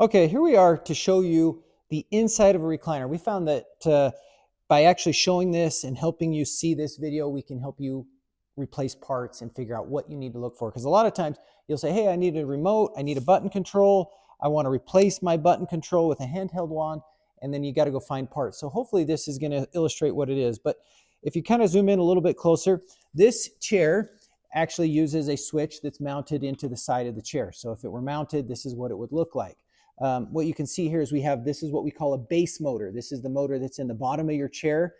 Okay, here we are to show you the inside of a recliner. We found that by actually showing this and helping you see this video, we can help you replace parts and figure out what you need to look for. Because a lot of times you'll say, hey, I need a remote, I need a button control, I want to replace my button control with a handheld one, and then you got to go find parts. So hopefully this is going to illustrate what it is. But if you kind of zoom in a little bit closer, this chair actually uses a switch that's mounted into the side of the chair. So if it were mounted, this is what it would look like. What you can see here is this is what we call a base motor. This is the motor that's in the bottom of your chair.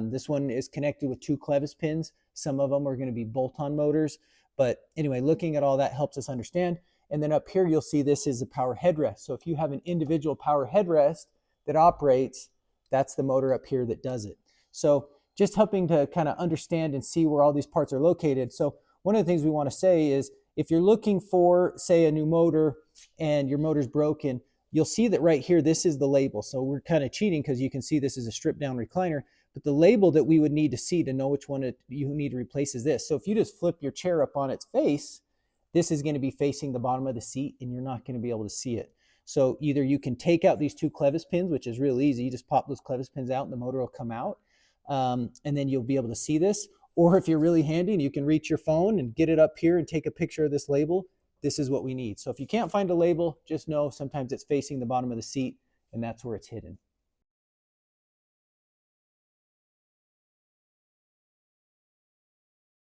This one is connected with 2 clevis pins. Some of them are going to be bolt-on motors. But anyway, looking at all that helps us understand. And then up here, you'll see this is a power headrest. So if you have an individual power headrest that operates, that's the motor up here that does it. So just helping to kind of understand and see where all these parts are located. So one of the things we want to say is, if you're looking for, say, a new motor and your motor's broken, you'll see that right here, this is the label. So we're kind of cheating because you can see this is a stripped down recliner, but the label that we would need to see to know which one you need to replace is this. So if you just flip your chair up on its face, this is going to be facing the bottom of the seat and you're not going to be able to see it. So either you can take out these 2 clevis pins, which is real easy. You just pop those clevis pins out and the motor will come out. And then you'll be able to see this. Or if you're really handy and you can reach your phone and get it up here and take a picture of this label, this is what we need. So if you can't find a label, just know sometimes it's facing the bottom of the seat and that's where it's hidden.